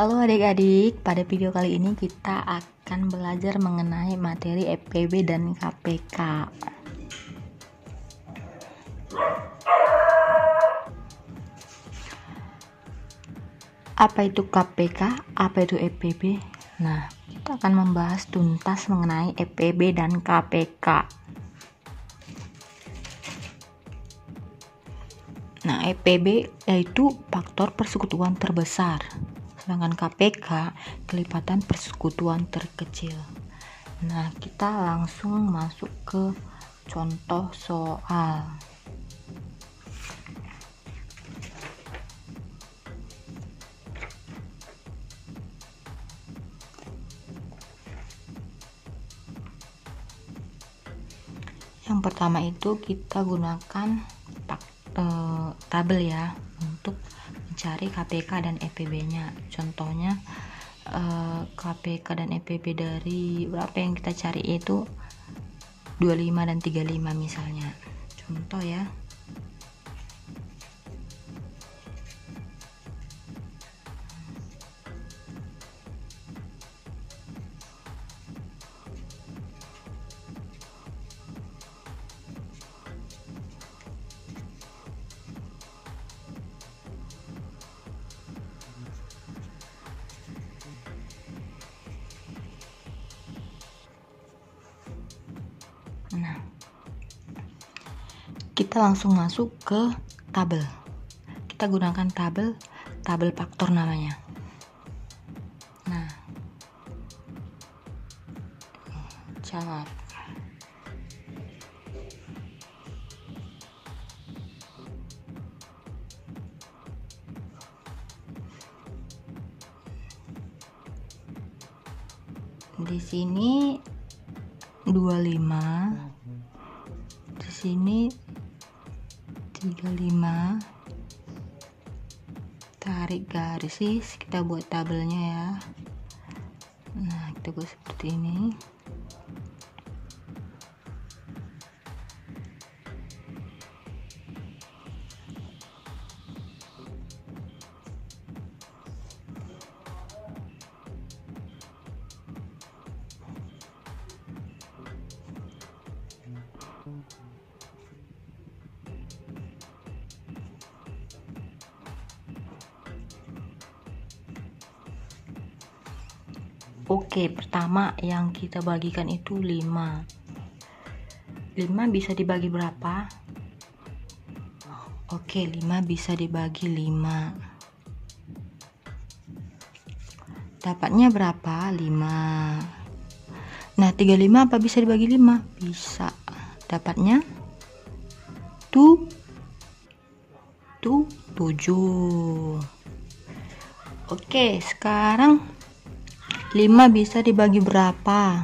Halo adik-adik, pada video kali ini kita akan belajar mengenai materi EPB dan KPK. Apa itu KPK? Apa itu EPB? Nah, kita akan membahas tuntas mengenai EPB dan KPK. Nah, EPB yaitu faktor persekutuan terbesar. Sedangkan KPK kelipatan persekutuan terkecil. Nah, kita langsung masuk ke contoh soal. Yang pertama itu kita gunakan tabel ya untuk mencari KPK dan EPB-nya. Contohnya KPK dan EPB dari berapa yang kita cari itu 25 dan 35 misalnya. Contoh ya. Nah, kita langsung masuk ke tabel. Kita gunakan tabel faktor namanya. Nah, jawab. Di sini 25, di sini 35, tarik garis, kita buat tabelnya ya. Nah, kita buat seperti ini. Oke, pertama yang kita bagikan itu 5. 5 bisa dibagi berapa? Oke, 5 bisa dibagi 5. Dapatnya berapa? 5. Nah, 35 apa bisa dibagi 5? Bisa. Dapatnya 7. Oke, sekarang 5 bisa dibagi berapa?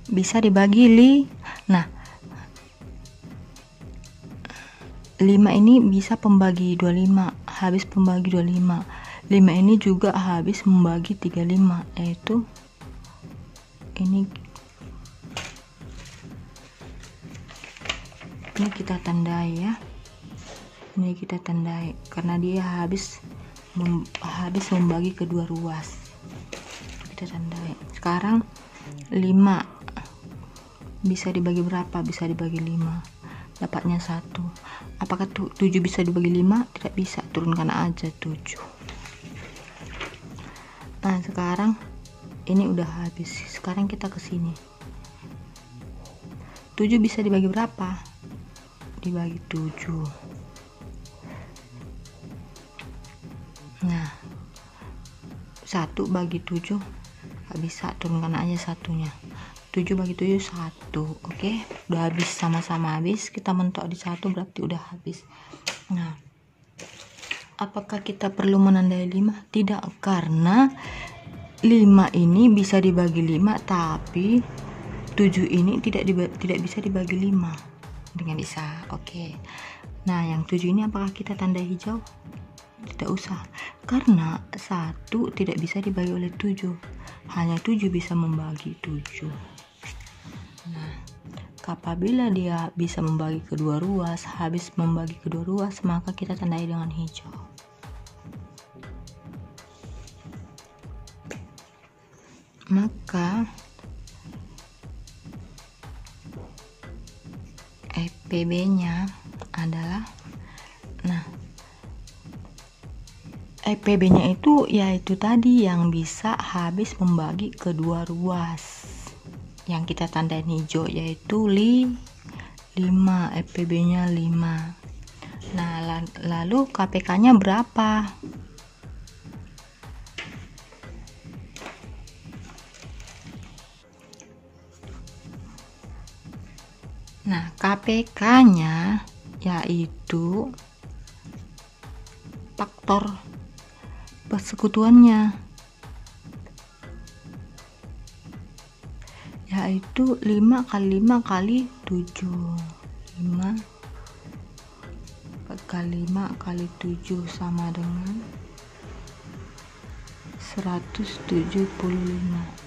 Bisa dibagi Nah, 5 ini bisa pembagi 25, habis pembagi 25. 5 ini juga habis membagi 35, yaitu ini kita tandai ya. Ini kita tandai karena dia habis membagi kedua ruas. Kita tandai. Sekarang 5 bisa dibagi berapa? Bisa dibagi 5. Dapatnya 1. Apakah 7 bisa dibagi 5? Tidak bisa, turunkan aja 7. Nah, sekarang ini udah habis. Sekarang kita ke sini. 7 bisa dibagi berapa? Dibagi 7. Nah, 1 bagi 7 gak bisa, turunkan aja satunya. 7 bagi 7 1. Oke, udah habis, sama-sama habis. Kita mentok di 1 berarti udah habis. Nah, apakah kita perlu menandai 5? Tidak, karena 5 ini bisa dibagi 5, tapi 7 ini tidak bisa dibagi 5 dengan bisa. Oke. Nah, yang 7 ini apakah kita tandai hijau? Tidak usah, karena 1 tidak bisa dibagi oleh 7. Hanya 7 bisa membagi 7. Nah, apabila dia bisa membagi kedua ruas, habis membagi kedua ruas, maka kita tandai dengan hijau. maka EPB-nya adalah, nah EPB-nya itu yaitu tadi yang bisa habis membagi kedua ruas yang kita tandain hijau, yaitu 5, EPB-nya 5. Nah, lalu KPK-nya berapa? Nah, KPK-nya yaitu faktor persekutuannya, yaitu 5 kali 5 kali 7. 5 kali 5 kali 7 sama dengan 175.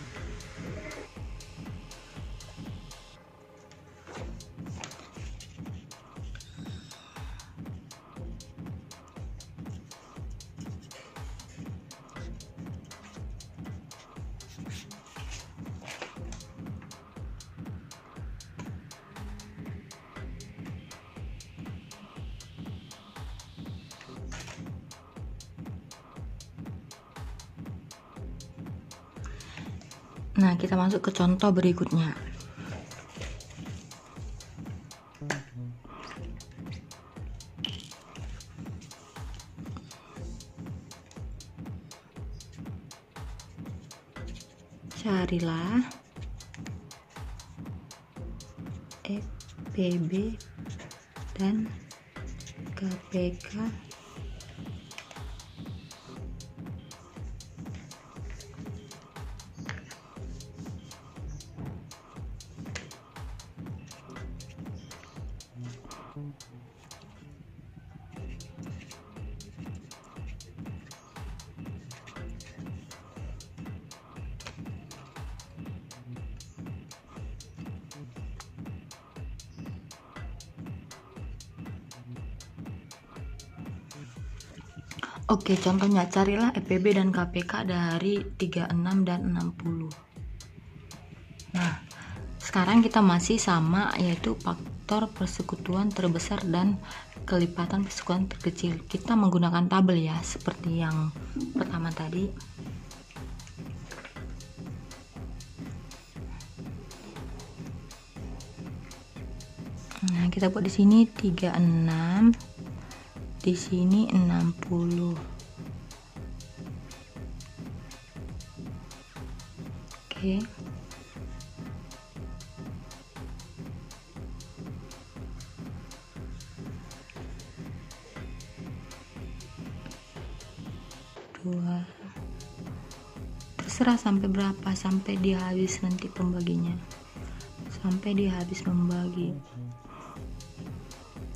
Nah, kita masuk ke contoh berikutnya. Carilah EPB dan KPK Oke, contohnya carilah EPB dan KPK dari 36 dan 60. Nah, sekarang kita masih sama, yaitu faktor persekutuan terbesar dan kelipatan persekutuan terkecil. Kita menggunakan tabel ya, seperti yang pertama tadi. Nah, kita buat di sini 36, di sini 60. Oke. Dua. Terserah sampai berapa, sampai dia habis nanti pembaginya. Sampai dia habis membagi.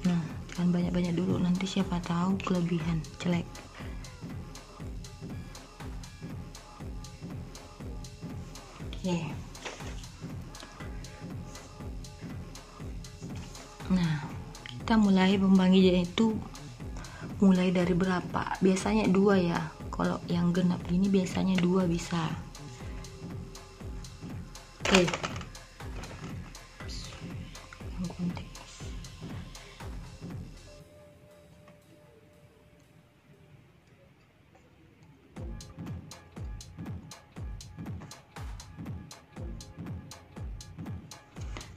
Nah, jangan banyak-banyak dulu, nanti siapa tahu kelebihan, jelek. Oke. Nah, kita mulai membagi, yaitu mulai dari berapa? Biasanya 2 ya. Kalau yang genap ini biasanya 2 bisa. Oke.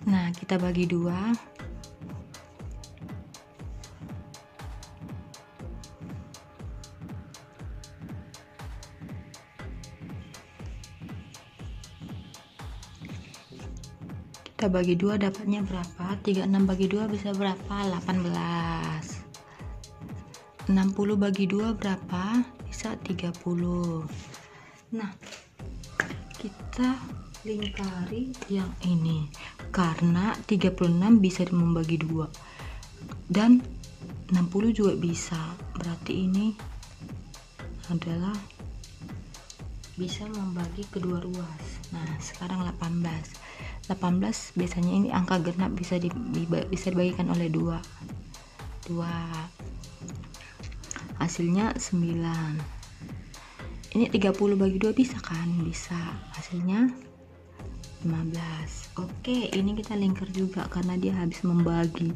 Nah, kita bagi 2. Kita bagi 2 dapatnya berapa? 36 bagi 2 bisa berapa? 18. 60 bagi 2 berapa? Bisa 30. Nah, kita lingkari yang ini karena 36 bisa membagi 2 dan 60 juga bisa, berarti ini adalah bisa membagi kedua ruas. Nah, sekarang 18 biasanya ini angka genap bisa dibagikan oleh 2, hasilnya 9. Ini 30 bagi 2 bisa kan? Bisa. Hasilnya 15. Oke, ini kita lingkar juga karena dia habis membagi.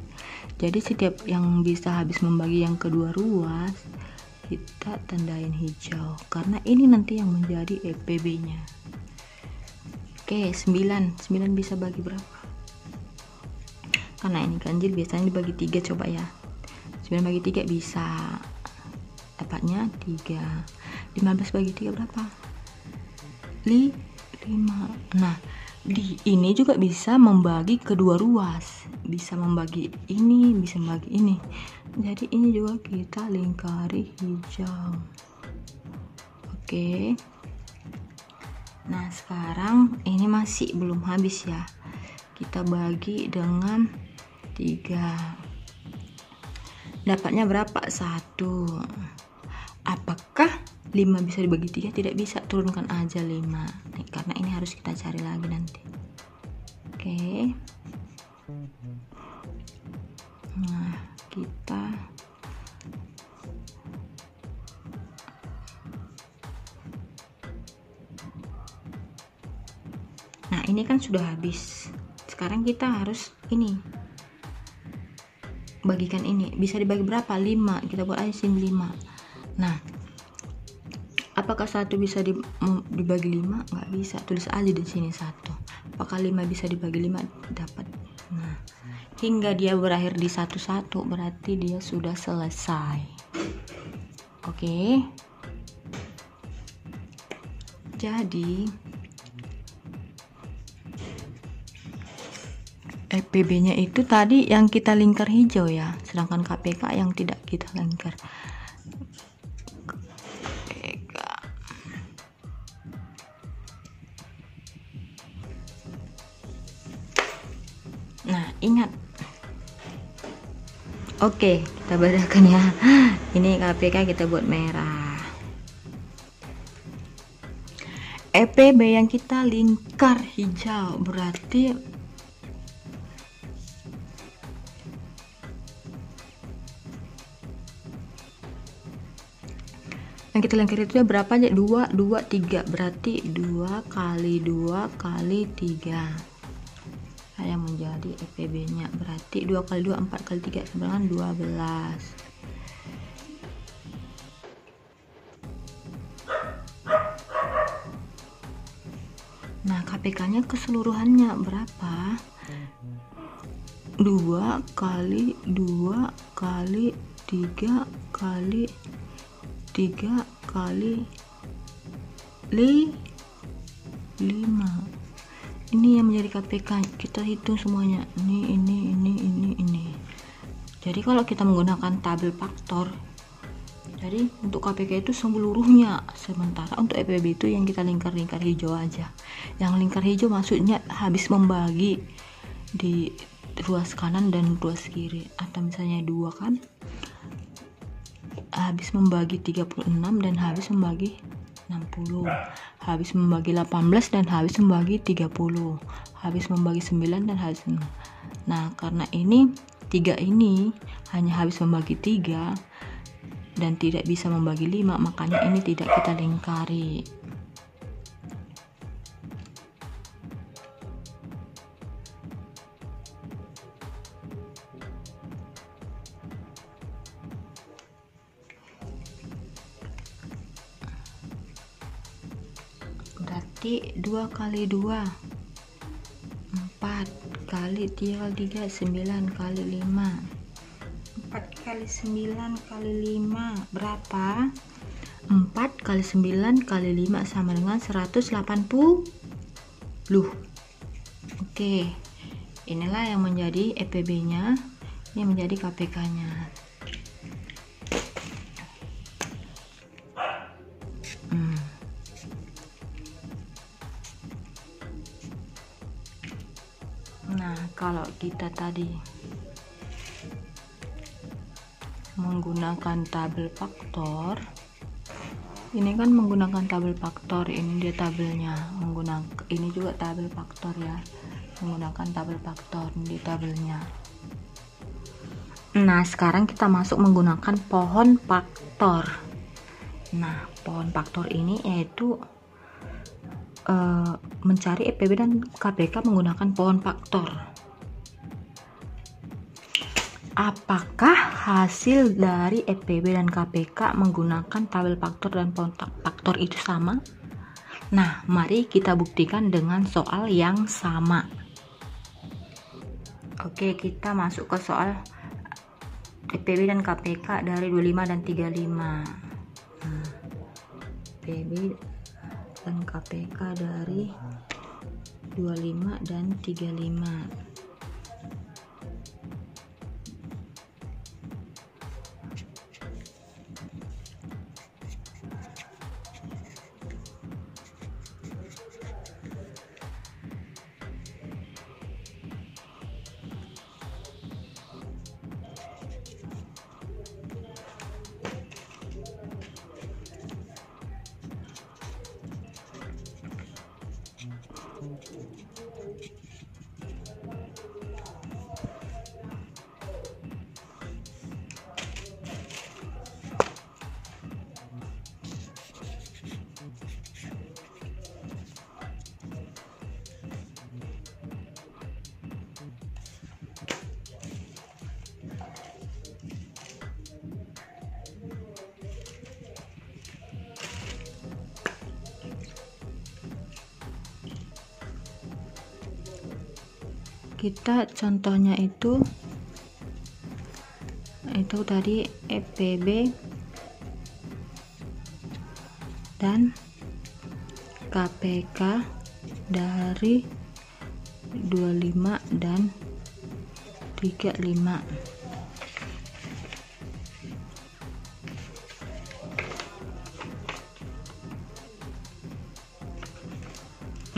Jadi setiap yang bisa habis membagi yang kedua ruas, kita tandain hijau karena ini nanti yang menjadi EPB-nya. Oke, 9 bisa bagi berapa? Karena ini ganjil biasanya dibagi 3, coba ya. 9 bagi 3 bisa. Dapatnya 3. 15 bagi 3 berapa? 5. Nah, di ini juga bisa membagi kedua ruas, bisa membagi ini, bisa membagi ini. Jadi ini juga kita lingkari hijau. Oke. Nah, sekarang ini masih belum habis ya. Kita bagi dengan 3. Dapatnya berapa? 1. Apakah 5 bisa dibagi 3? Tidak bisa, turunkan aja 5 nih, karena ini harus kita cari lagi nanti. Oke. Nah, kita ini kan sudah habis. Sekarang kita harus ini bagikan ini. Bisa dibagi berapa? 5. Kita buat aja sini 5. Nah, apakah 1 bisa dibagi 5? Nggak bisa. Tulis aja di sini 1. Apakah 5 bisa dibagi 5? Dapat. Nah, hingga dia berakhir di 1-1 berarti dia sudah selesai. Oke. Jadi EPB-nya itu tadi yang kita lingkar hijau ya, sedangkan KPK yang tidak kita lingkar. Nah, ingat. Oke, kita bedakan ya. Ini KPK kita buat merah. EPB yang kita lingkar hijau berarti yang kita lingkar itu berapa aja? 2, 2, 3. Berarti 2 kali 2 kali 3 yang menjadi EPB-nya. Berarti 2 kali 2, 4 kali 3 sama dengan 12. Nah, KPK-nya keseluruhannya berapa? 2 kali 2 kali 3 kali 3 kali 5. Ini yang menjadi KPK. Kita hitung semuanya. Ini. Jadi kalau kita menggunakan tabel faktor, jadi untuk KPK itu seluruhnya, sementara untuk EPB itu yang kita lingkar-lingkar hijau aja. Yang lingkar hijau maksudnya habis membagi di ruas kanan dan ruas kiri, atau misalnya 2 kan habis membagi 36 dan habis membagi 60, habis membagi 18 dan habis membagi 30, habis membagi 9 dan habis. Nah, karena ini 3 ini hanya habis membagi 3 dan tidak bisa membagi 5, makanya ini tidak kita lingkari. Berarti 2 kali 2 4 kali 3 kali 3 9 kali 5. 4 kali 9 kali 5 berapa? 4 kali 9 kali 5 sama dengan 180. Oke, inilah yang menjadi EPB-nya, ini menjadi KPK-nya. Nah, kalau kita tadi menggunakan tabel faktor, ini kan menggunakan tabel faktor, ini dia tabelnya, menggunakan ini juga tabel faktor ya, menggunakan tabel faktor di tabelnya. Nah, sekarang kita masuk menggunakan pohon faktor. Nah, pohon faktor ini yaitu mencari EPB dan KPK menggunakan pohon faktor. Apakah hasil dari EPB dan KPK menggunakan tabel faktor dan pohon faktor itu sama? Nah, mari kita buktikan dengan soal yang sama. Oke, kita masuk ke soal EPB dan KPK dari 25 dan 35. Nah, EPB dan KPK dari 25 dan 35. Kita contohnya itu tadi EPB dan KPK dari 25 dan 35.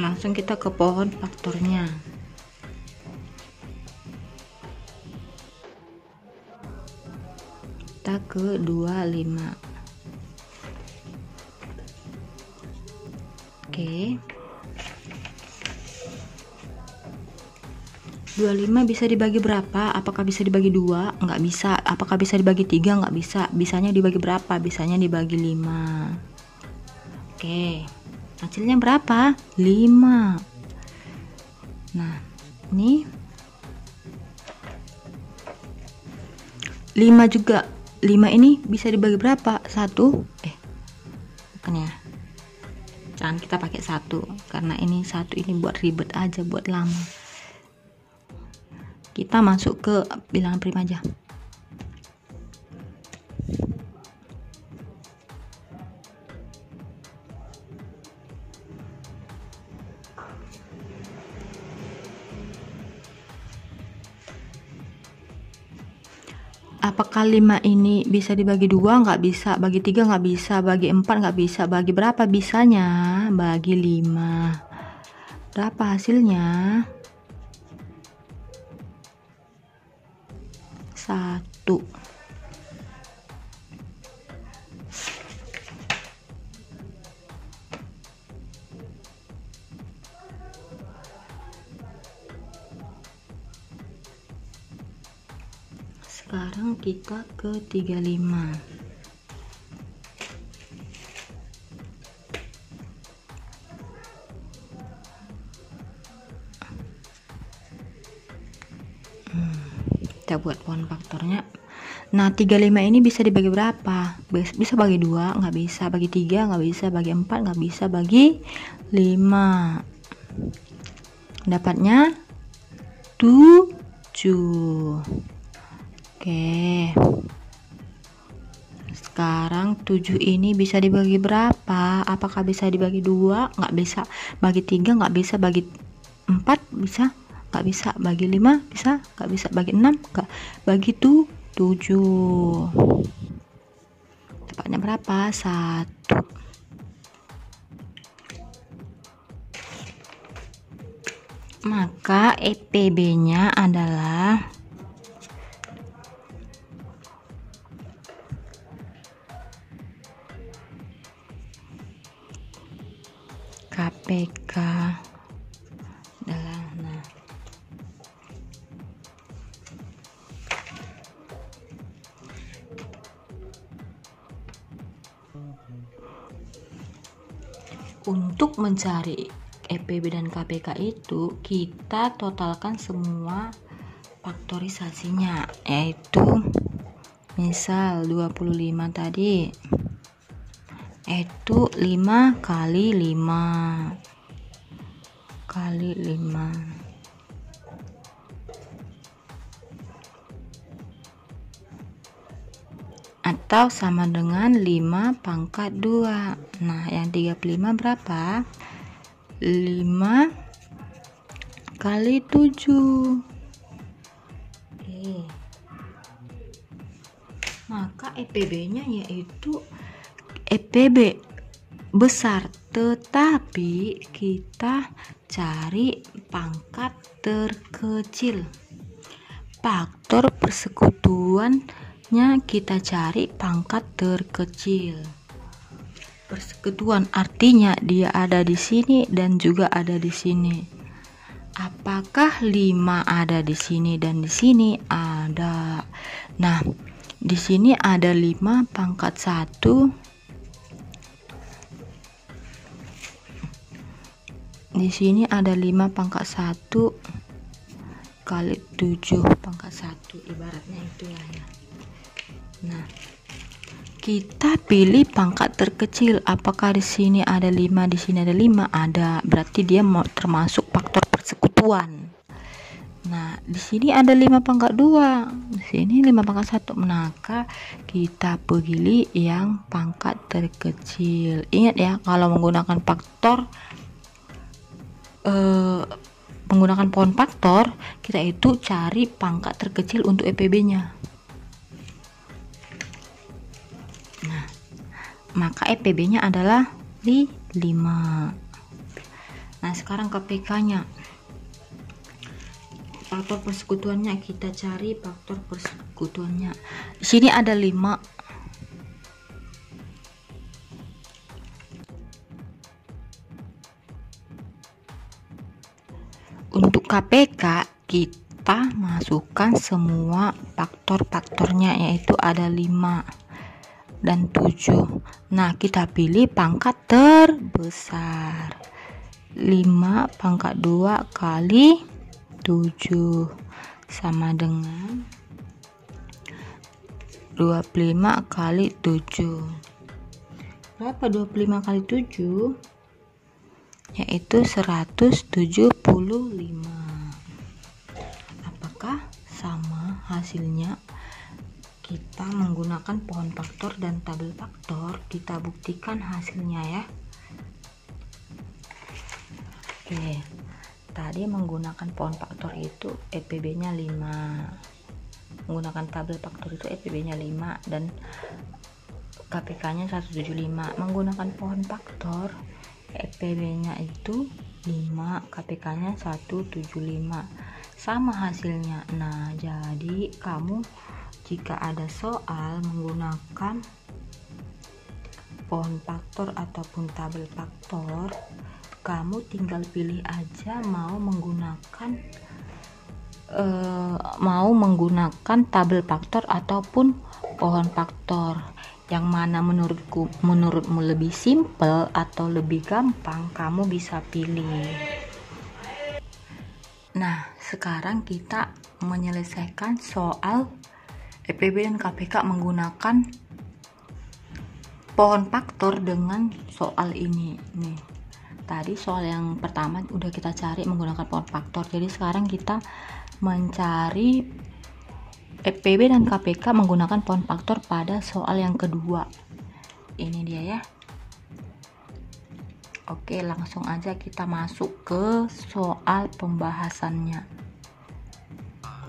Langsung kita ke pohon faktornya. Kita ke 25. Oke. 25 bisa dibagi berapa? Apakah bisa dibagi 2? Nggak bisa. Apakah bisa dibagi 3? Nggak bisa. Bisanya dibagi berapa? Bisanya dibagi 5. Oke. Hasilnya berapa? 5. Nah, ini 5 juga. 5 ini bisa dibagi berapa? 1. Bukan ya. Jangan kita pakai 1 karena ini 1 ini buat ribet aja, buat lama. Kita masuk ke bilangan prima aja. Apakah 5 ini bisa dibagi 2? Nggak bisa. Bagi 3 nggak bisa. Bagi 4 nggak bisa. Bagi berapa bisanya? Bagi 5. Berapa hasilnya? 1. Sekarang kita ke 35. Kita buat pohon faktornya. Nah, 35 ini bisa dibagi berapa? Bisa bagi 2, nggak bisa. Bagi 3, nggak bisa. Bagi 4, nggak bisa. Bagi 5. Dapatnya 7. Oke. Sekarang 7 ini bisa dibagi berapa? Apakah bisa dibagi 2? Nggak bisa. Bagi 3 nggak bisa. Bagi 4 bisa? Nggak bisa. Bagi 5 bisa? Nggak bisa. Bagi 6 nggak. Bagi 7. Dapatnya berapa? 1. Maka EPB-nya adalah KPK adalah, nah, Untuk mencari EPB dan KPK itu kita totalkan semua faktorisasinya, yaitu misal 25 tadi itu 5 kali 5 kali 5 atau sama dengan 5 pangkat 2. Nah, yang 35 berapa? 5 kali 7. Oke. Maka EPB-nya yaitu EPB besar, tetapi kita cari pangkat terkecil. Faktor persekutuannya kita cari pangkat terkecil. Persekutuan artinya dia ada di sini dan juga ada di sini. Apakah 5 ada di sini dan di sini? Ada. Nah, di sini ada 5 pangkat 1. Di sini ada 5 pangkat 1 kali 7 pangkat 1, ibaratnya itulah ya. Nah, kita pilih pangkat terkecil. Apakah di sini ada 5, di sini ada 5? Ada. Berarti dia termasuk faktor persekutuan. Nah, di sini ada 5 pangkat 2, di sini 5 pangkat 1. Maka kita pilih yang pangkat terkecil. Ingat ya, kalau menggunakan menggunakan pohon faktor, kita itu cari pangkat terkecil untuk EPB-nya. Nah, maka EPB-nya adalah 5. Nah, sekarang KPK-nya. Faktor persekutuannya kita cari faktor persekutuannya. Di sini ada 5. Untuk KPK kita masukkan semua faktor-faktornya, yaitu ada 5 dan 7. Nah, kita pilih pangkat terbesar. 5 pangkat 2 kali 7 sama dengan 25 kali 7. Berapa 25 kali 7? Yaitu 175. Apakah sama hasilnya? Kita menggunakan pohon faktor dan tabel faktor, kita buktikan hasilnya ya. Oke, tadi menggunakan pohon faktor itu EPB-nya 5, menggunakan tabel faktor itu EPB-nya 5 dan KPK-nya 175. Menggunakan pohon faktor EPB-nya itu 5, KPK-nya 175. Sama hasilnya. Nah, jadi kamu jika ada soal menggunakan pohon faktor ataupun tabel faktor, kamu tinggal pilih aja mau menggunakan tabel faktor ataupun pohon faktor. Yang mana menurutmu lebih simple atau lebih gampang, kamu bisa pilih. Nah, sekarang kita menyelesaikan soal EPB dan KPK menggunakan pohon faktor dengan soal ini. Nih, tadi soal yang pertama udah kita cari menggunakan pohon faktor. Jadi sekarang kita mencari EPB dan KPK menggunakan pohon faktor pada soal yang kedua. Ini dia ya. Oke, langsung aja kita masuk ke soal pembahasannya.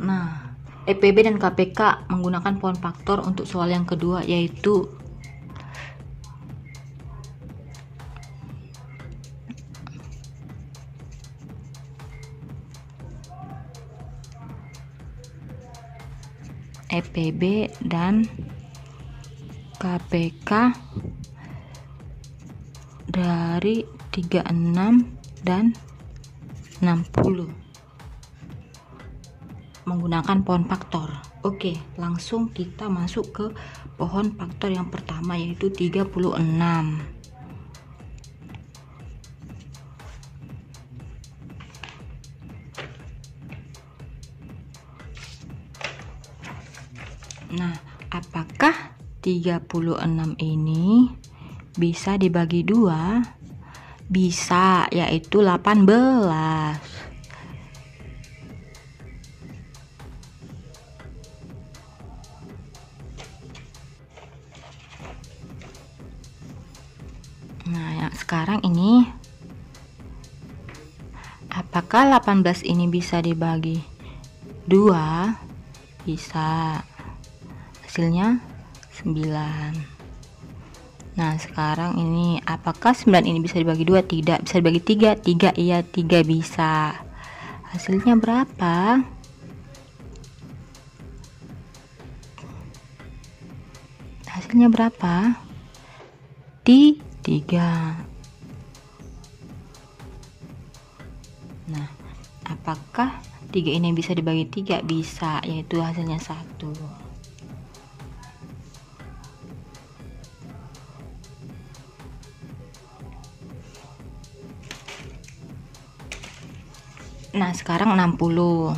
Nah, EPB dan KPK menggunakan pohon faktor untuk soal yang kedua, yaitu EPB dan KPK dari 36 dan 60 menggunakan pohon faktor. Oke, langsung kita masuk ke pohon faktor yang pertama, yaitu 36. Nah, apakah 36 ini bisa dibagi 2? Bisa, yaitu 18. Nah, yang sekarang ini, apakah 18 ini bisa dibagi 2? Bisa. Hasilnya 9. Nah, sekarang ini apakah 9 ini bisa dibagi 2? Tidak. Bisa dibagi 3? 3, iya, 3 bisa. Hasilnya berapa? Hasilnya berapa? 3. Nah, apakah 3 ini bisa dibagi 3? Bisa, yaitu hasilnya 1. Nah, sekarang 60.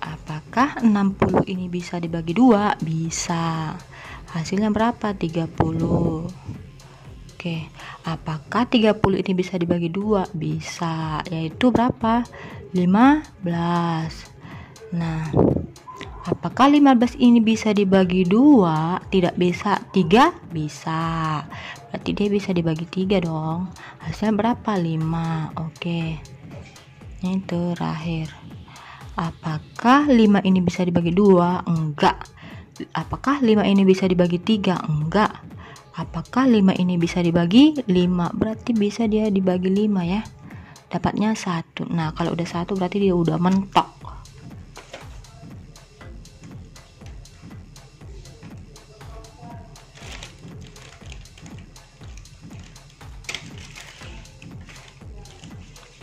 Apakah 60 ini bisa dibagi 2? Bisa. Hasilnya berapa? 30. Oke, apakah 30 ini bisa dibagi 2? Bisa, yaitu berapa? 15. Nah, apakah 15 ini bisa dibagi 2? Tidak bisa. 3? Bisa. Berarti dia bisa dibagi 3 dong. Hasilnya berapa? 5. Oke. Ini terakhir. Apakah 5 ini bisa dibagi 2? Enggak. Apakah 5 ini bisa dibagi 3? Enggak. Apakah 5 ini bisa dibagi 5? Berarti bisa dia dibagi 5 ya. Dapatnya 1. Nah, kalau udah 1 berarti dia udah mentok.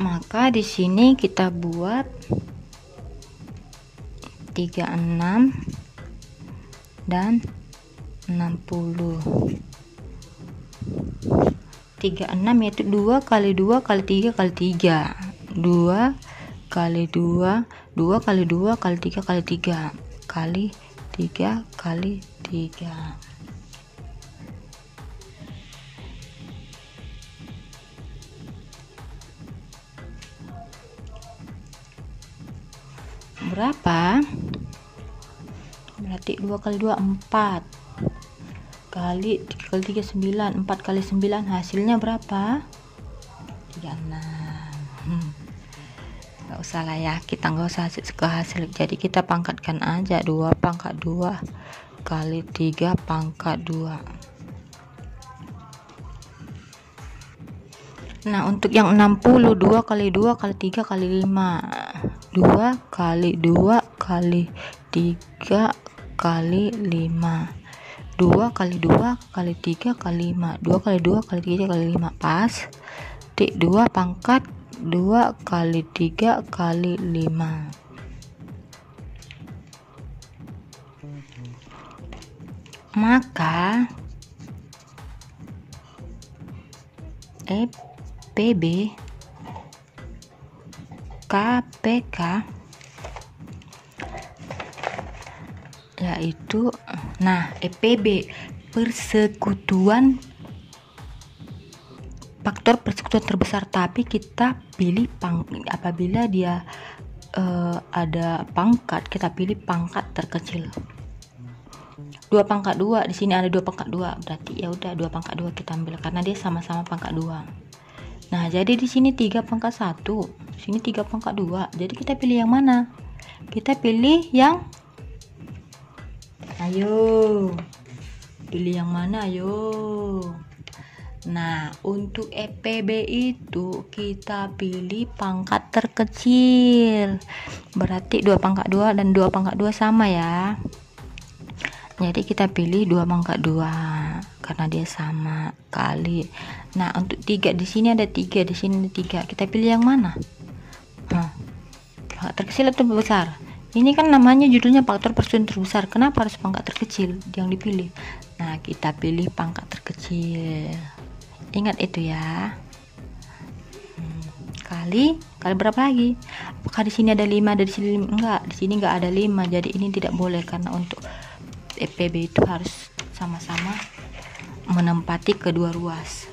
Maka di sini kita buat 36 dan 60. 36 yaitu 2 kali 2 kali 3 kali 3. 2 kali 2, 2 kali 2 kali 3 kali 3 kali 3 kali 3. Berapa? Berarti 2 kali 2 4 kali 3 kali 3 9, 4 kali 9 hasilnya berapa? 36. Gak usah lah ya, kita nggak usah ke hasil, jadi kita pangkatkan aja. 2 pangkat 2 kali 3 pangkat 2. Nah, untuk yang 60, 2 kali 2 kali 3 kali 5. 2 kali 2 kali 3 kali 5. 2 kali 2 kali 3 kali 5. 2 kali 2 kali 3 kali 5. Pas. 2 pangkat 2 kali 3 kali 5. Maka PB KPK yaitu, nah, PB persekutuan, faktor persekutuan terbesar, tapi kita pilih apabila dia ada pangkat, kita pilih pangkat terkecil. 2 pangkat 2, di sini ada 2 pangkat 2, berarti ya udah 2 pangkat 2 kita ambil karena dia sama-sama pangkat 2. Nah, jadi di sini 3 pangkat 1, di sini 3 pangkat 2. Jadi kita pilih yang mana? Kita pilih yang, ayo, pilih yang mana, ayo. Nah, untuk EPB itu kita pilih pangkat terkecil. Berarti 2 pangkat 2 dan 2 pangkat 2 sama ya. Jadi kita pilih 2 pangkat 2 karena dia sama kali. Nah, untuk 3 di sini ada 3, di sini ada 3. Kita pilih yang mana? Pangkat terkecil atau besar? Ini kan namanya judulnya faktor persekutuan terbesar. Kenapa harus pangkat terkecil yang dipilih? Nah, kita pilih pangkat terkecil. Ingat itu ya. kali berapa lagi? Apakah di sini ada 5, dari sini enggak? Di sini enggak ada 5, jadi ini tidak boleh karena untuk EPB itu harus sama-sama menempati kedua ruas.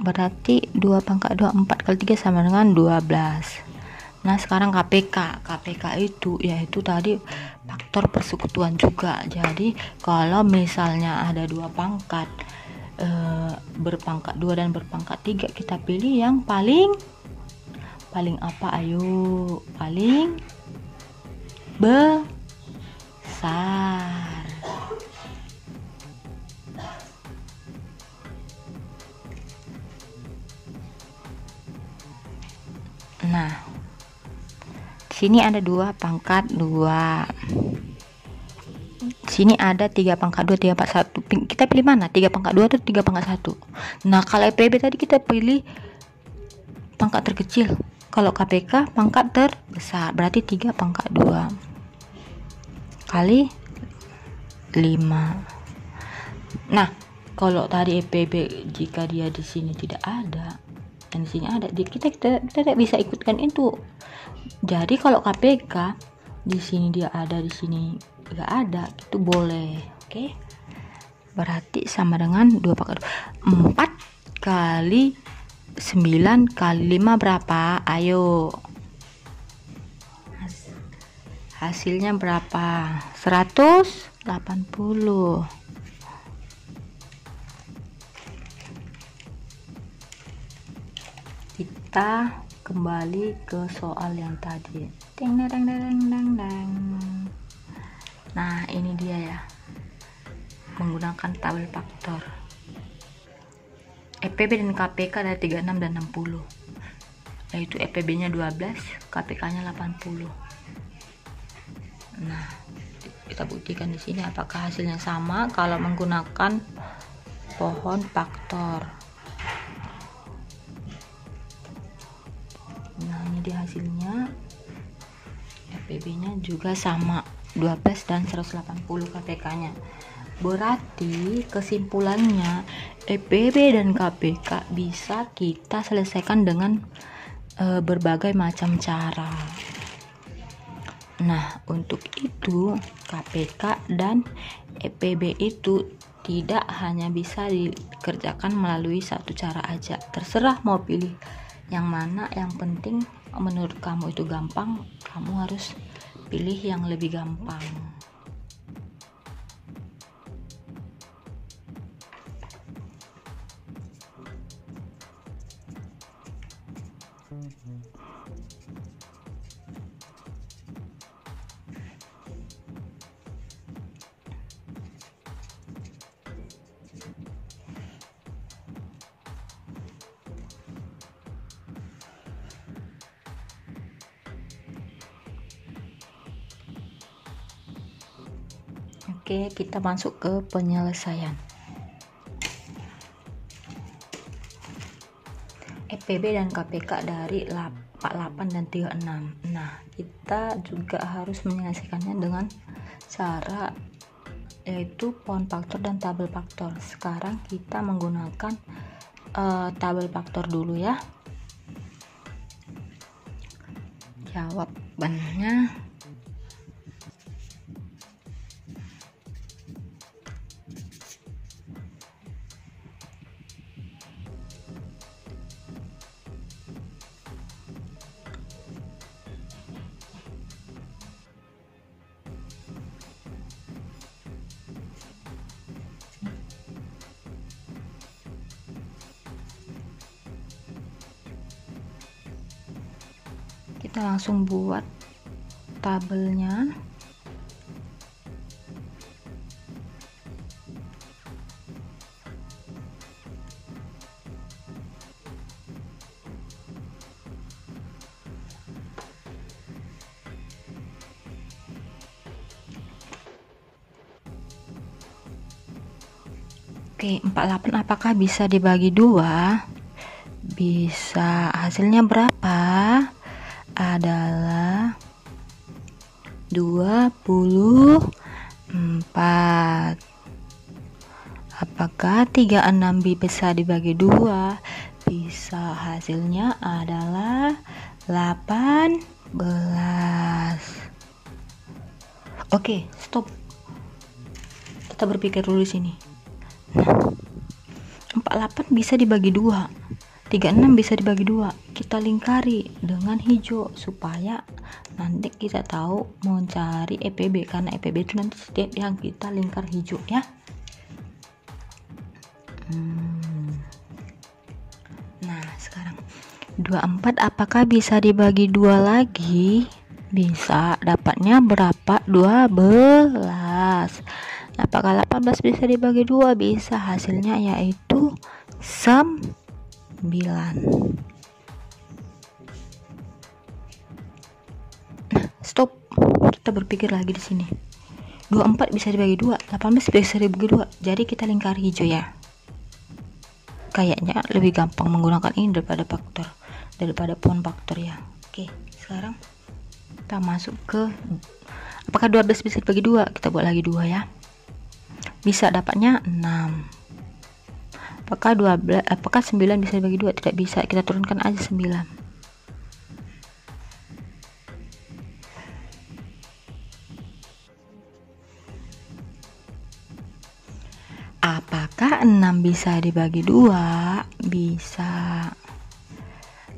Berarti 2 pangkat 2 4 kali 3 sama dengan 12. Nah, sekarang KPK itu yaitu tadi faktor persekutuan juga. Jadi kalau misalnya ada 2 pangkat berpangkat 2 dan berpangkat 3, kita pilih yang paling apa? Ayo, paling besar. Nah, sini ada 2 pangkat 2. Sini ada 3 pangkat 2, 3 pangkat 1. Kita pilih mana? 3 pangkat 2 atau 3 pangkat 1? Nah, kalau EPB tadi kita pilih pangkat terkecil. Kalau KPK pangkat terbesar. Berarti 3 pangkat 2 kali 5. Nah, kalau tadi EPB jika dia di sini tidak ada dan di sini ada, kita tidak bisa ikutkan itu. Jadi kalau KPK di sini dia ada, di sini enggak ada, itu boleh. Oke. Berarti sama dengan 2 pangkat 4 kali 9 kali 5 berapa? Ayo. Hasilnya berapa? 180. Kita kembali ke soal yang tadi. Deng deng deng deng deng. Nah, ini dia ya. Menggunakan tabel faktor. EPB dan KPK ada 36 dan 60. Yaitu EPB-nya 12, KPK-nya 80. Nah, kita buktikan di sini apakah hasilnya sama kalau menggunakan pohon faktor. Nah, ini dia hasilnya. EPB-nya juga sama 12 dan 180 KPK-nya. Berarti kesimpulannya EPB dan KPK bisa kita selesaikan dengan berbagai macam cara. Nah, untuk itu KPK dan EPB itu tidak hanya bisa dikerjakan melalui satu cara aja. Terserah mau pilih yang mana, yang penting menurut kamu itu gampang, kamu harus pilih yang lebih gampang. Oke, kita masuk ke penyelesaian. EPB dan KPK dari 48 dan 36. Nah, kita juga harus menyelesaikannya dengan cara yaitu pohon faktor dan tabel faktor. Sekarang kita menggunakan tabel faktor dulu ya. Jawabannya kita langsung buat tabelnya. Oke, 48 apakah bisa dibagi 2? Bisa. Hasilnya berapa? Adalah 24. Apakah 36 bisa dibagi 2? bisa. Hasilnya adalah 18. Oke, stop. Kita berpikir dulu di sini. Nah, 48 bisa dibagi 2. 36 bisa dibagi 2. Kita lingkari dengan hijau supaya nanti kita tahu mau cari EPB, karena EPB itu nanti setiap yang kita lingkar hijau ya. Nah, sekarang 24 apakah bisa dibagi 2 lagi? Bisa. Dapatnya berapa? 12. Apakah 18 bisa dibagi 2? Bisa. Hasilnya yaitu 9. Stop. Kita berpikir lagi di sini. 24 bisa dibagi 2, 18 bisa dibagi 2. Jadi kita lingkari hijau ya. Kayaknya lebih gampang menggunakan ini daripada pohon faktor ya. Oke, sekarang kita masuk ke apakah 12 bisa dibagi 2? Kita buat lagi 2 ya. Bisa, dapatnya 6. Apakah 9 bisa dibagi 2? Tidak bisa. Kita turunkan aja 9. Apakah 6 bisa dibagi 2? Bisa.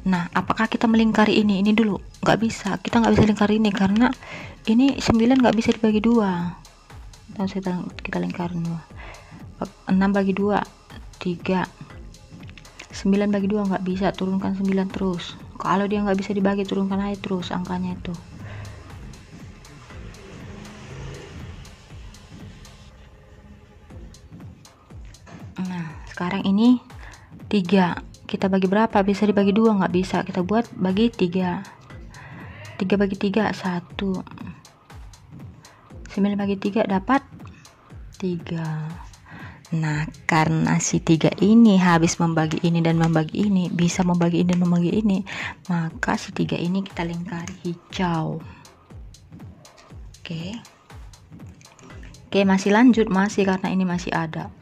Nah, apakah kita melingkari ini? Ini dulu. Nggak bisa. Kita nggak bisa lingkari ini karena ini 9 nggak bisa dibagi 2. Kita lingkarin 2. 6 bagi 2 3. 9 bagi 2 nggak bisa, turunkan 9 terus. Kalau dia nggak bisa dibagi, turunkan aja terus angkanya itu. Nah, sekarang ini 3 kita bagi berapa? Bisa dibagi 2? Nggak bisa. Kita buat bagi 3. 3 bagi 3 1. 9 bagi 3 dapat 3. Nah, karena si 3 ini habis membagi ini dan membagi ini, bisa membagi ini dan membagi ini, maka si 3 ini kita lingkari hijau. Oke, masih lanjut, masih, karena ini masih ada.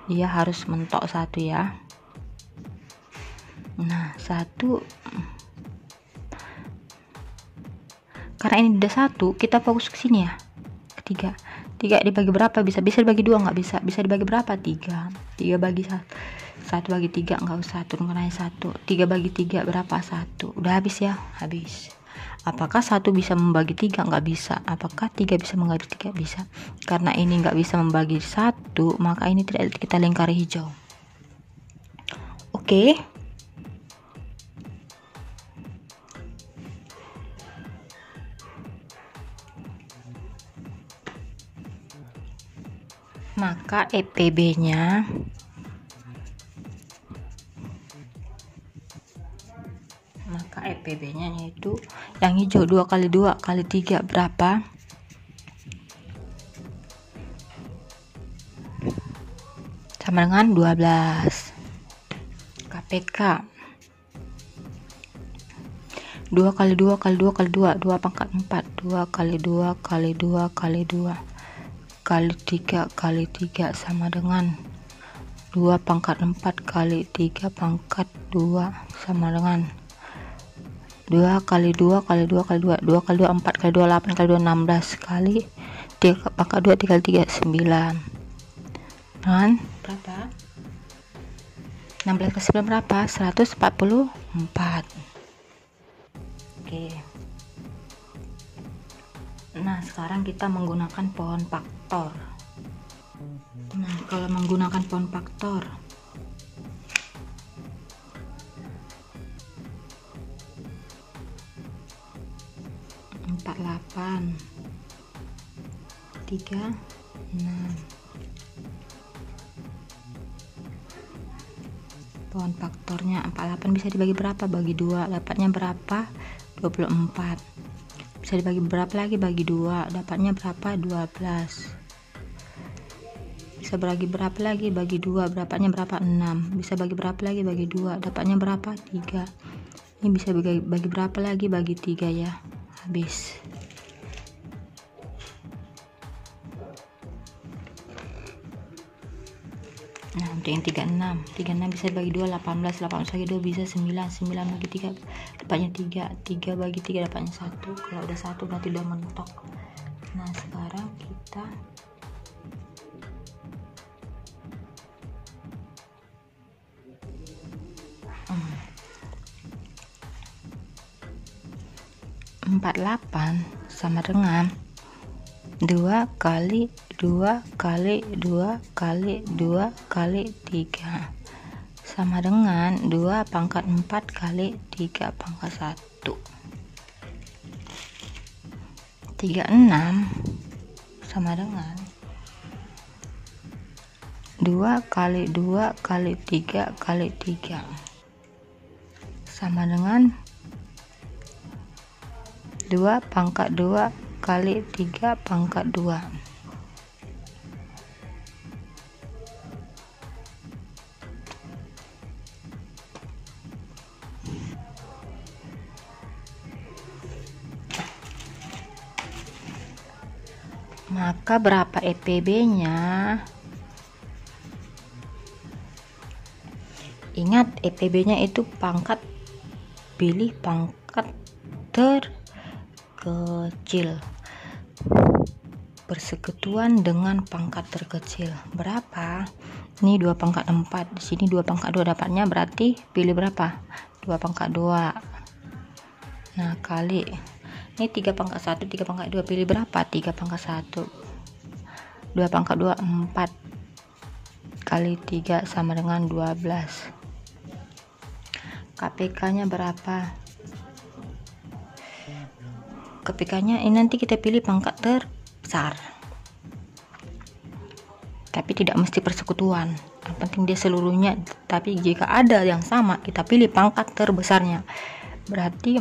Dia harus mentok 1 ya. Nah, 1, karena ini udah 1, kita fokus ke sini ya. Ketiga 3 dibagi berapa? Bisa dibagi 2? Nggak bisa. Bisa dibagi berapa? 3 bagi 1 bagi 3 nggak usah, turunkan aja 1. 3 bagi 3 berapa? 1. Udah habis ya, habis. Apakah 1 bisa membagi 3? Nggak bisa. Apakah 3 bisa membagi 3? Bisa. Karena ini nggak bisa membagi 1, maka ini tidak kita lingkari hijau. Oke. Maka EPB-nya yaitu yang hijau. 2 kali 2 kali 3 berapa? Sama dengan 12. KPK 2 kali 2 kali 2 kali 2 2 pangkat 4. 2 kali 2 kali 2 kali 2 kali 3 kali 3 sama dengan 2 pangkat 4 kali 3 pangkat 2 sama dengan 2 kali 2 kali 2 kali 2 2 kali 2 4 kali 2 8 kali 2 16 kali 3 pangkat 2 3 kali 3 9 kan berapa? 16 kali 9 berapa? 144. Oke. Nah, sekarang kita menggunakan pohon faktor. Nah, kalau menggunakan pohon faktor, empat 8 3 6. Pohon faktornya 48 bisa dibagi berapa? Bagi 2. Dapatnya berapa? 24. Bisa dibagi berapa lagi? Bagi 2. Dapatnya berapa? 12. Bisa bagi berapa lagi? Bagi 2. Dapatnya berapa? 6. Bisa bagi berapa lagi? Bagi 2. Dapatnya berapa? 3. Ini bisa bagi berapa lagi? Bagi 3 ya. Habis. Nah, untuk yang 36 bisa dibagi 2, 18 bagi 2 bisa 9 bagi 3 dapatnya 3 bagi 3 dapatnya 1. Kalau udah 1 berarti udah mentok. Nah, sekarang kita empat 8 sama dengan 2 kali 2 kali 2 kali 2 kali 3 sama dengan 2 pangkat 4 kali 3 pangkat 1. 36 sama dengan 2 kali 2 kali 3 kali 3 sama dengan 2 pangkat 2 kali 3 pangkat 2. Maka berapa EPB-nya? Ingat, EPB-nya itu pangkat, pilih pangkat terkecil. Persekutuan dengan pangkat terkecil. Berapa? Ini 2 pangkat 4. Di sini 2 pangkat 2 dapatnya berarti pilih berapa? 2 pangkat 2. Nah, kali ini 3 pangkat 1, 3 pangkat 2 pilih berapa? 3 pangkat 1. 2 pangkat 2 4 kali 3 sama dengan 12. KPK-nya berapa? KPK-nya ini nanti kita pilih pangkat terbesar. Tapi tidak mesti persekutuan. Yang penting dia seluruhnya. Tapi jika ada yang sama, kita pilih pangkat terbesarnya. Berarti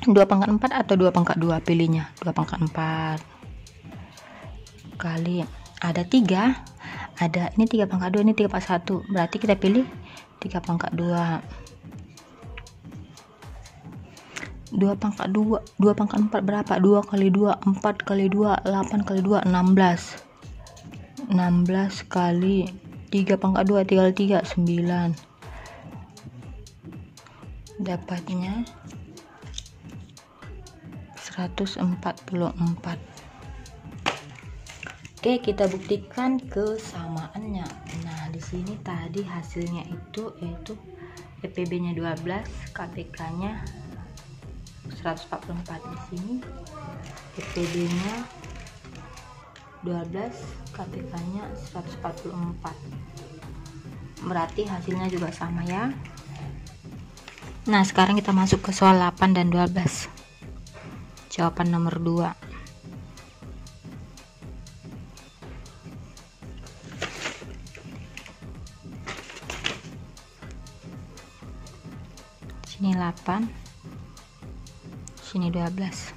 2 pangkat 4 atau 2 pangkat 2 pilihnya. 2 pangkat 4 kali ada 3. Ada ini 3 pangkat 2, ini 3 pangkat 1. Berarti kita pilih 3 pangkat 2. 2 pangkat 2, 2 pangkat 4 berapa? 2 kali 2, 4 kali 2, 8 kali 2, 16. 16 kali 3 pangkat 2, 3 kali 3, 9. Dapatnya 144. Oke, kita buktikan kesamaannya. Nah, di sini tadi hasilnya itu yaitu EPB-nya 12, KPK-nya 144. Di sini EPB-nya 12, KPK-nya 144. Berarti hasilnya juga sama ya. Nah, sekarang kita masuk ke soal 8 dan 12. Jawaban nomor 2. Sini 8, sini 12.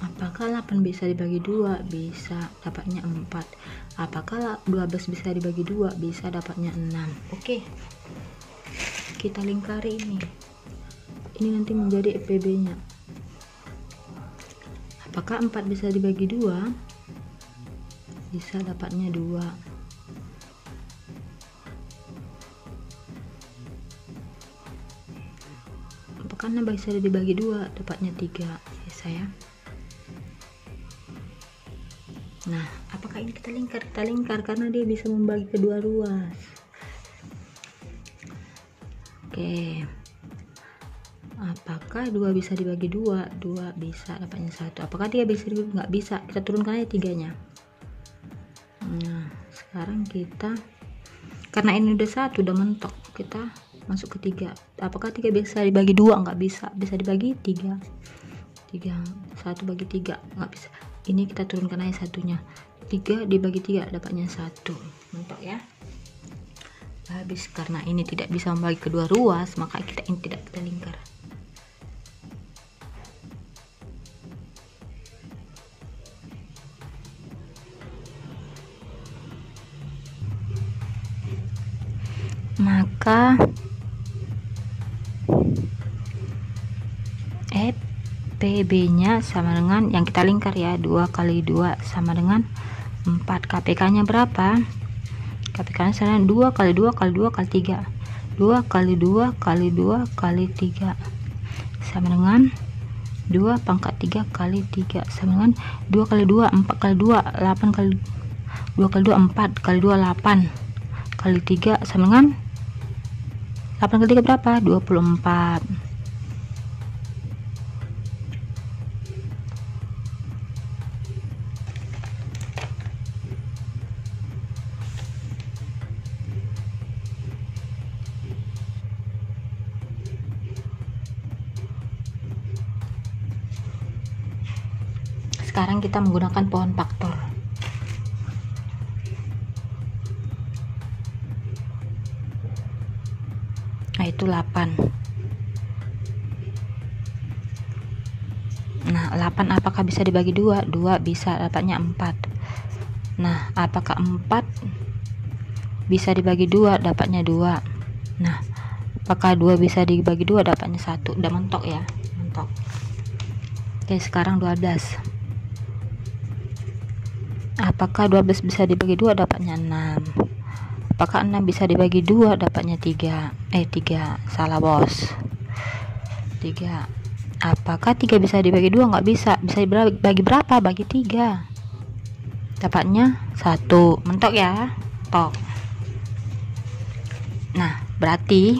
Apakah 8 bisa dibagi 2? Bisa, dapatnya 4. Apakah 12 bisa dibagi 2? Bisa, dapatnya 6. Oke. Kita lingkari ini. Ini nanti menjadi EPB-nya. Apakah 4 bisa dibagi 2? Bisa, dapatnya 2. Apakah 6 bisa dibagi 2? Dapatnya 3. Bisa ya. Nah, apakah ini kita lingkar? Kita lingkar karena dia bisa membagi kedua ruas. Oke. Apakah 2 bisa dibagi 2? 2 bisa, dapatnya 1. Apakah 3 bisa dibagi? Nggak bisa. Kita turunkan aja 3-nya. Nah, sekarang kita, karena ini udah 1, udah mentok, kita masuk ke 3. Apakah 3 bisa dibagi 2? Nggak bisa. Bisa dibagi 3. 1 bagi 3 nggak bisa. Ini kita turunkan aja 1-nya. 3 dibagi 3 dapatnya 1. Mentok ya. Habis. Karena ini tidak bisa membagi kedua ruas, maka kita ini tidak kita lingkar. Maka EPB nya sama dengan yang kita lingkar ya, 2 kali 2 sama dengan 4. KPK nya berapa? KPK nya sama 2 kali 2 kali 2 kali 3, 2 kali 2 kali 2 kali 3 sama dengan 2 pangkat 3 kali 3 sama dengan 2 kali 2 4 kali 2 8 kali 2 kali 2 4 kali 2 8 kali 3 sama dengan 8 kali 3 berapa? 24. Sekarang kita menggunakan pohon faktor. Nah, itu 8. Nah, 8 apakah bisa dibagi 2? 2 bisa, dapatnya 4. Nah, apakah 4 bisa dibagi 2? Dapatnya 2. Nah, apakah 2 bisa dibagi 2? Dapatnya 1. Udah mentok ya, mentok. Oke, sekarang 12. Apakah 12 bisa dibagi 2? Dapatnya 6. Apakah 6 bisa dibagi 2? Dapatnya 3. 3. Salah, bos. 3. Apakah 3 bisa dibagi 2? Nggak bisa. Bisa dibagi berapa? Bagi 3. Dapatnya 1. Mentok ya? Mentok. Nah, berarti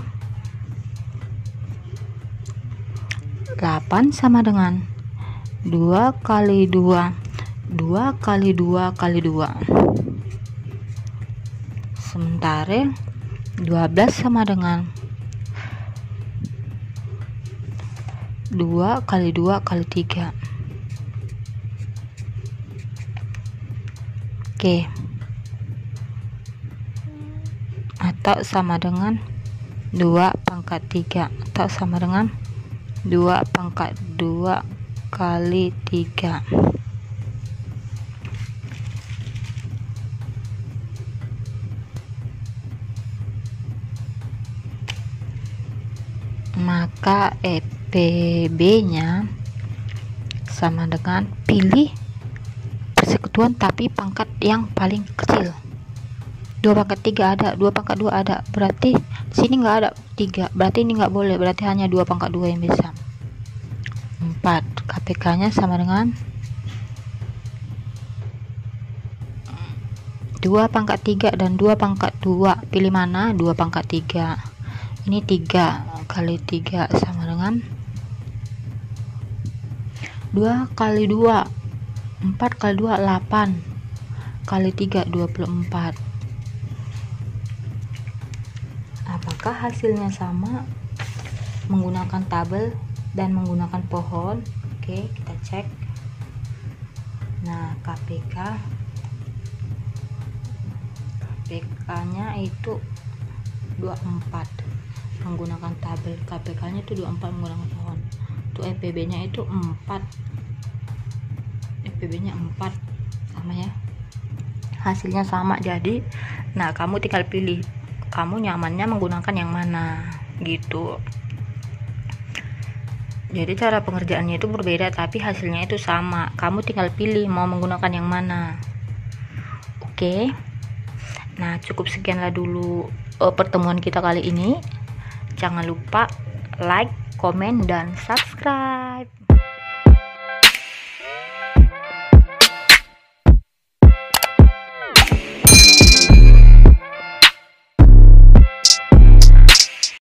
8 sama dengan 2 kali 2 2 kali 2 kali 2. Sementara 12 sama dengan 2 kali 2 kali 3. Oke. Atau sama dengan 2 pangkat 3 atau sama dengan 2 pangkat 2 kali 3. Maka EPB nya sama dengan pilih persekutuan tapi pangkat yang paling kecil. 2 pangkat 3 ada, 2 pangkat 2 ada, berarti sini nggak ada 3, berarti ini nggak boleh, berarti hanya 2 pangkat 2 yang bisa. 4. KPK nya sama dengan 2 pangkat 3 dan 2 pangkat 2. Pilih mana? 2 pangkat 3. Ini 3 kali 3 sama dengan 2 kali 2 4 kali 2 8 kali 3 24. Apakah hasilnya sama menggunakan tabel dan menggunakan pohon? Oke, kita cek. Nah, KPK nya itu 24 menggunakan tabel, KPK nya itu 24 menggunakan pohon. Untuk EPB nya itu 4, EPB nya 4 sama ya, hasilnya sama. Jadi nah, kamu tinggal pilih kamu nyamannya menggunakan yang mana gitu. Jadi cara pengerjaannya itu berbeda tapi hasilnya itu sama, kamu tinggal pilih mau menggunakan yang mana. Oke. Nah, cukup sekianlah dulu pertemuan kita kali ini. Jangan lupa like, komen, dan subscribe.